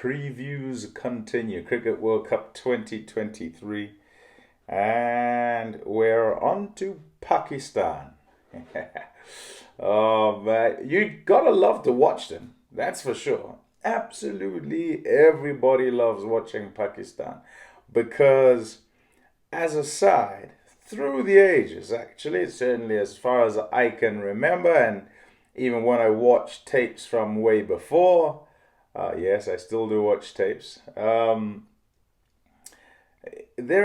previews continue. Cricket World Cup 2023. And we're on to Pakistan. Oh man, you gotta love to watch them. That's for sure. Absolutely everybody loves watching Pakistan because as a side, through the ages, actually, certainly as far as I can remember, and even when I watch tapes from way before, yes, I still do watch tapes. They're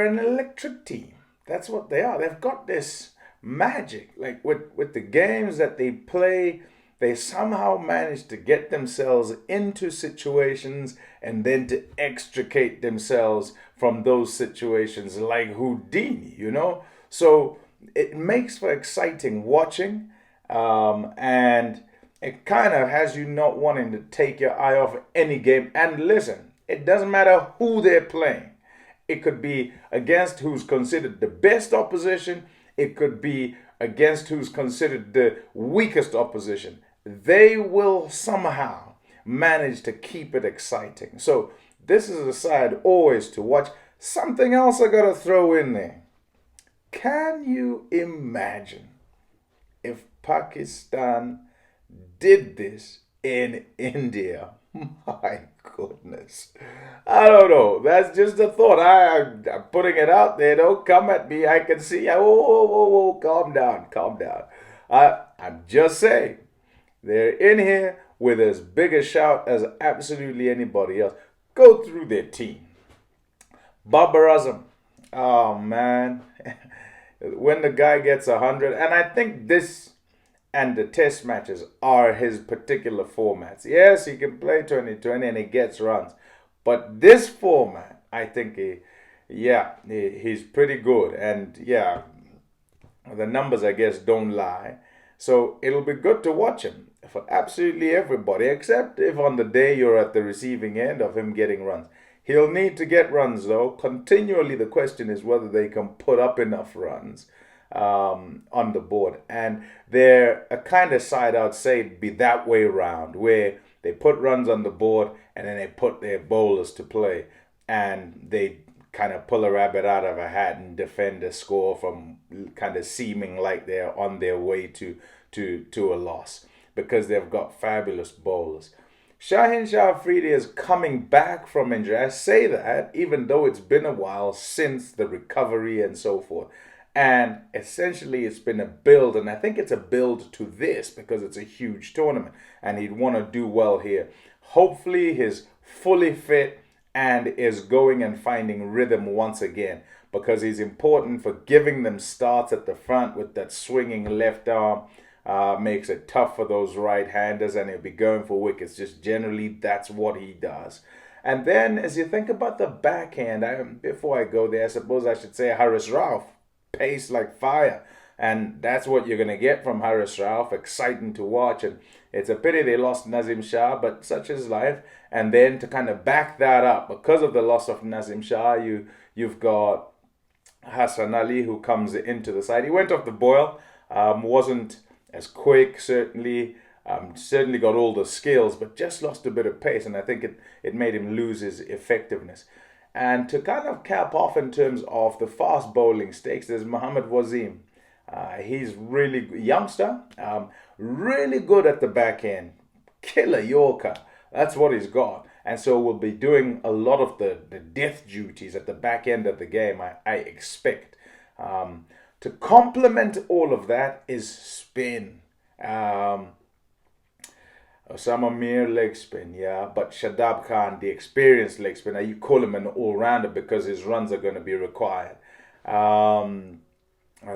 an electric team. That's what they are. They've got this magic. Like with the games that they play, they somehow manage to get themselves into situations and then to extricate themselves from those situations like Houdini, you know? So it makes for exciting watching, and it kind of has you not wanting to take your eye off any game. And listen, it doesn't matter who they're playing. It could be against who's considered the best opposition. It could be against who's considered the weakest opposition. They will somehow manage to keep it exciting. So this is a side always to watch. Something else I got to throw in there. Can you imagine if Pakistan did this in India? My goodness. I don't know. That's just a thought. I'm putting it out there. Don't come at me. I can see. Oh, calm down. Calm down. I'm just saying. They're in here with as big a shout as absolutely anybody else. Go through their team. Babar Azam. Oh, man. When the guy gets 100, and I think this and the test matches are his particular formats. Yes, he can play 2020 and he gets runs. But this format, I think he's pretty good. And yeah, the numbers, I guess, don't lie. So it'll be good to watch him for absolutely everybody, except if on the day you're at the receiving end of him getting runs. He'll need to get runs, though. Continually, the question is whether they can put up enough runs on the board. And they're a kind of side, I'd say, be that way around, where they put runs on the board and then they put their bowlers to play. And they kind of pull a rabbit out of a hat and defend a score from kind of seeming like they're on their way to a loss because they've got fabulous bowlers. Shaeen Afridi is coming back from injury. I say that even though it's been a while since the recovery and so forth. And essentially it's been a build, and I think it's a build to this because it's a huge tournament and he'd want to do well here. Hopefully he's fully fit and is going and finding rhythm once again because he's important for giving them starts at the front with that swinging left arm. Makes it tough for those right-handers, and he'll be going for wickets. Just generally, that's what he does. And then, as you think about the backhand, before I go there, I suppose I should say Haris Rauf, pace like fire, and that's what you're going to get from Haris Rauf. Exciting to watch, and it's a pity they lost Nazim Shah, but such is life. And then to kind of back that up, because of the loss of Nazim Shah, you've got Hassan Ali who comes into the side. He went off the boil, wasn't as quick, certainly got all the skills, but just lost a bit of pace, and I think it made him lose his effectiveness. And to kind of cap off in terms of the fast bowling stakes, there's Mohammed Nawaz. He's really youngster, really good at the back end, killer Yorker. That's what he's got, and so we'll be doing a lot of the death duties at the back end of the game. I expect. To complement all of that is spin. Osama Mir leg spin, yeah. But Shadab Khan, the experienced leg spinner, you call him an all-rounder because his runs are going to be required.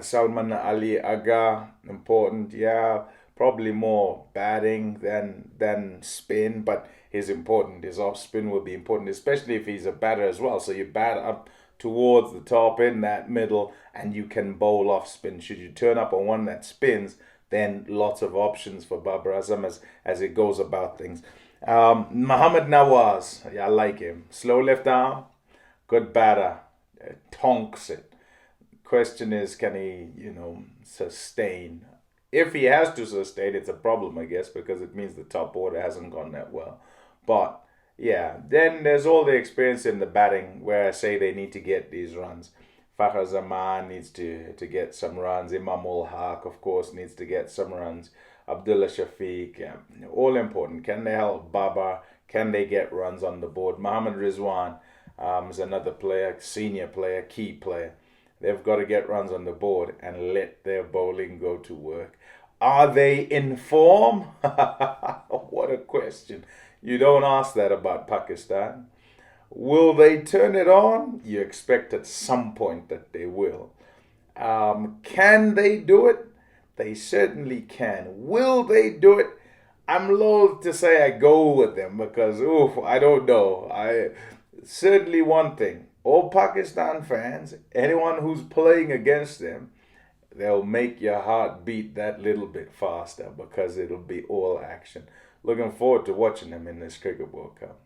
Salman Ali Aga, important, yeah. Probably more batting than spin, but he's important. His off spin will be important, especially if he's a batter as well. So you bat up towards the top in that middle and you can bowl off spin. Should you turn up on one that spins, then lots of options for Babar Azam as it goes about things. Mohammed Nawaz, yeah, I like him. Slow left arm, good batter, tonks it. Question is, can he, sustain? If he has to sustain, it's a problem, I guess, because it means the top order hasn't gone that well. But Yeah, then there's all the experience in the batting where I say they need to get these runs. Fakhar Zaman needs to get some runs. Imam ul Haq, of course, needs to get some runs. Abdullah Shafiq, all important. Can they help Babar? Can they get runs on the board? Mohammed Rizwan is another player, senior player, key player. They've got to get runs on the board and let their bowling go to work. Are they in form? What a question. You don't ask that about Pakistan. Will they turn it on? You expect at some point that they will. Can they do it? They certainly can. Will they do it? I'm loath to say I go with them because, oof, I don't know. I certainly one thing. All Pakistan fans, anyone who's playing against them, they'll make your heart beat that little bit faster because it'll be all action. Looking forward to watching them in this Cricket World Cup.